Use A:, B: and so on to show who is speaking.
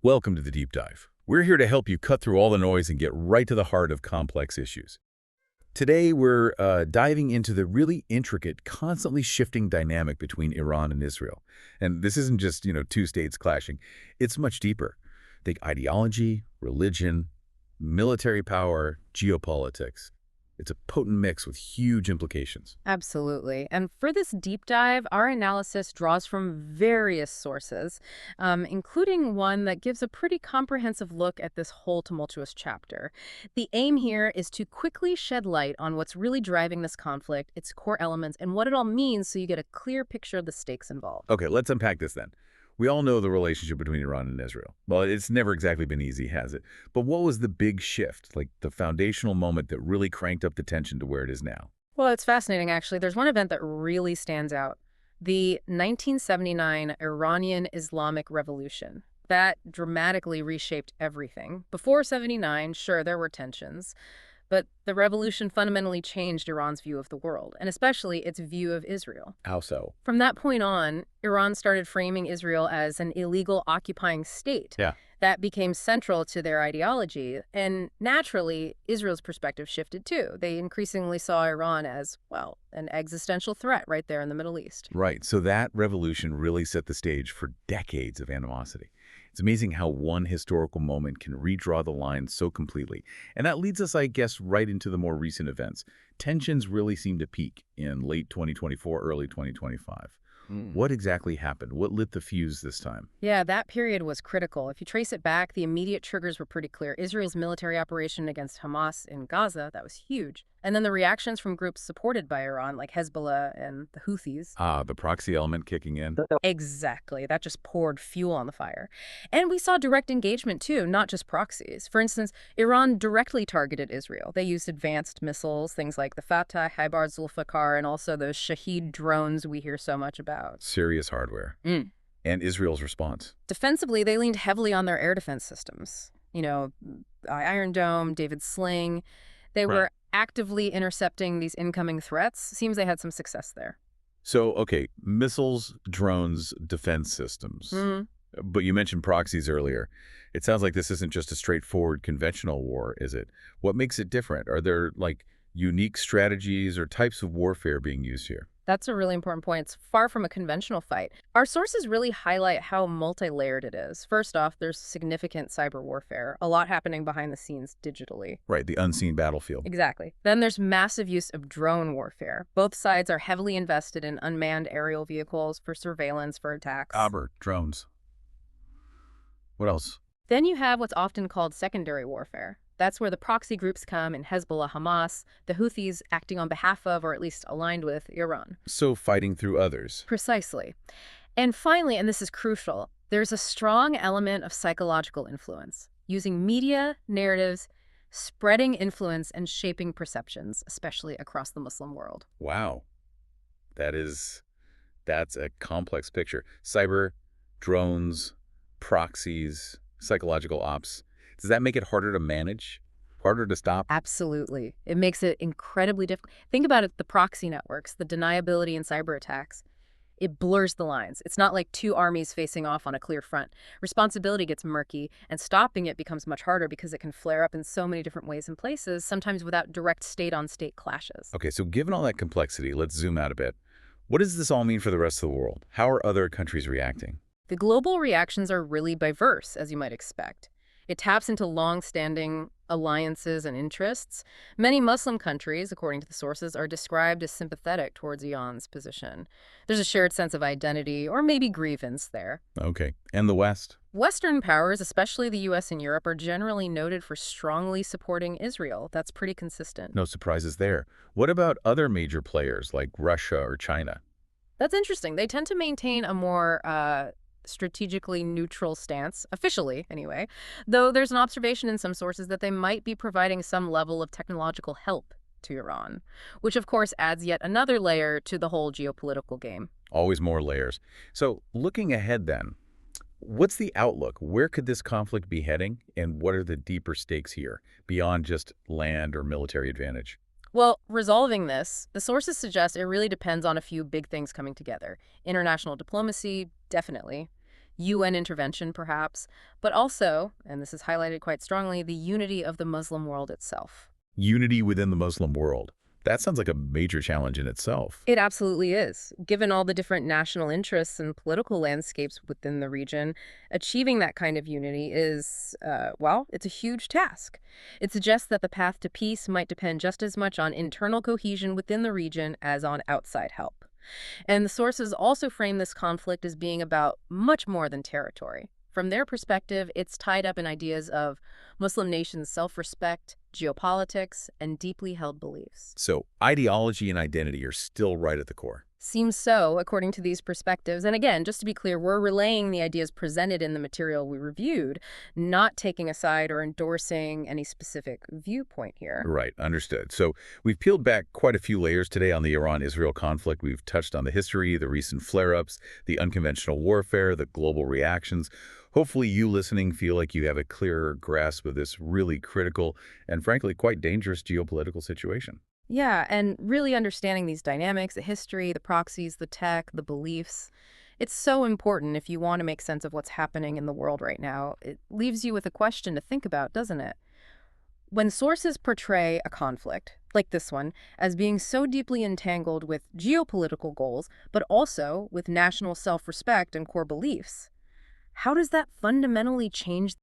A: Welcome to the Deep Dive. We're here to help you cut through all the noise and get right to the heart of complex issues. Today, we're diving into the really intricate, constantly shifting dynamic between Iran and Israel. And this isn't just, two states clashing. It's much deeper. Think ideology, religion, military power, geopolitics. It's a potent mix with huge implications.
B: Absolutely. And for this deep dive, our analysis draws from various sources, including one that gives a pretty comprehensive look at this whole tumultuous chapter. The aim here is to quickly shed light on what's really driving this conflict, its core elements, and what it all means so you get a clear picture of the stakes involved.
A: Okay, let's unpack this then. We all know the relationship between Iran and Israel. Well, it's never exactly been easy, has it? But what was the big shift, like the foundational moment that really cranked up the tension to where it is now?
B: Well, it's fascinating, actually. There's one event that really stands out. The 1979 Iranian Islamic Revolution. That dramatically reshaped everything. Before 79, sure, there were tensions. But the revolution fundamentally changed Iran's view of the world, and especially its view of Israel.
A: How so?
B: From that point on, Iran started framing Israel as an illegal occupying state.
A: Yeah.
B: That became central to their ideology, and naturally, Israel's perspective shifted too. They increasingly saw Iran as, well, an existential threat right there in the Middle East.
A: Right, so that revolution really set the stage for decades of animosity. It's amazing how one historical moment can redraw the lines so completely. And that leads us, I guess, right into the more recent events. Tensions really seem to peak in late 2024, early 2025. What exactly happened? What lit the fuse this time?
B: Yeah, that period was critical. If you trace it back, the immediate triggers were pretty clear. Israel's military operation against Hamas in Gaza, that was huge. And then the reactions from groups supported by Iran, like Hezbollah and the Houthis.
A: Ah, the proxy element kicking in.
B: Exactly. That just poured fuel on the fire. And we saw direct engagement, too, not just proxies. For instance, Iran directly targeted Israel. They used advanced missiles, things like the Fatah, Hybar Zulfikar, and also those Shahed drones we hear so much about.
A: Serious hardware. And Israel's response.
B: Defensively, they leaned heavily on their air defense systems. Iron Dome, David Sling. They were actively intercepting these incoming threats. Seems they had some success there.
A: So, okay, missiles, drones, defense systems. But you mentioned proxies earlier. It sounds like this isn't just a straightforward conventional war, is it? What makes it different? Are there, unique strategies or types of warfare being used here?
B: That's a really important point. It's far from a conventional fight. Our sources really highlight how multi-layered it is. First off, there's significant cyber warfare, a lot happening behind the scenes digitally.
A: Right, the unseen battlefield.
B: Exactly. Then there's massive use of drone warfare. Both sides are heavily invested in unmanned aerial vehicles for surveillance, for attacks.
A: Drones. What else?
B: Then you have what's often called secondary warfare. That's where the proxy groups come in Hezbollah, Hamas, the Houthis acting on behalf of, or at least aligned with, Iran.
A: So fighting through others.
B: Precisely. And finally, and this is crucial, there's a strong element of psychological influence, using media, narratives, spreading influence and shaping perceptions, especially across the Muslim world.
A: Wow. That's a complex picture. Cyber, drones, proxies, psychological ops. Does that make it harder to manage? Harder to stop?
B: Absolutely. It makes it incredibly difficult. Think about it, the proxy networks, the deniability in cyber attacks. It blurs the lines. It's not like two armies facing off on a clear front. Responsibility gets murky, and stopping it becomes much harder because it can flare up in so many different ways and places, sometimes without direct state-on-state clashes.
A: Okay, so given all that complexity, let's zoom out a bit. What does this all mean for the rest of the world? How are other countries reacting?
B: The global reactions are really diverse, as you might expect. It taps into long-standing alliances and interests. Many Muslim countries, according to the sources, are described as sympathetic towards Iran's position. There's a shared sense of identity, or maybe grievance there.
A: Okay. And the West?
B: Western powers, especially the U.S. and Europe, are generally noted for strongly supporting Israel. That's pretty consistent.
A: No surprises there. What about other major players like Russia or China?
B: That's interesting. They tend to maintain a more strategically neutral stance, officially anyway, though there's an observation in some sources that they might be providing some level of technological help to Iran, which of course adds yet another layer to the whole geopolitical game.
A: Always more layers. So looking ahead then, what's the outlook? Where could this conflict be heading, and what are the deeper stakes here, beyond just land or military advantage?
B: Well, resolving this, the sources suggest it really depends on a few big things coming together. International diplomacy, definitely. UN intervention perhaps, but also, and this is highlighted quite strongly, the unity of the Muslim world itself.
A: Unity within the Muslim world. That sounds like a major challenge in itself.
B: It absolutely is. Given all the different national interests and political landscapes within the region, achieving that kind of unity is, well, it's a huge task. It suggests that the path to peace might depend just as much on internal cohesion within the region as on outside help. And the sources also frame this conflict as being about much more than territory. From their perspective, it's tied up in ideas of Muslim nations' self-respect, geopolitics, and deeply held beliefs.
A: So ideology and identity are still right at the core.
B: Seems so, according to these perspectives. And again, just to be clear, we're relaying the ideas presented in the material we reviewed, not taking a side or endorsing any specific viewpoint here.
A: Right, understood. So we've peeled back quite a few layers today on the Iran-Israel conflict. We've touched on the history, the recent flare-ups, the unconventional warfare, the global reactions. Hopefully you listening feel like you have a clearer grasp of this really critical and frankly quite dangerous geopolitical situation.
B: Yeah, and really understanding these dynamics, the history, the proxies, the tech, the beliefs, it's so important if you want to make sense of what's happening in the world right now. It leaves you with a question to think about, doesn't it? When sources portray a conflict, like this one, as being so deeply entangled with geopolitical goals, but also with national self-respect and core beliefs, how does that fundamentally change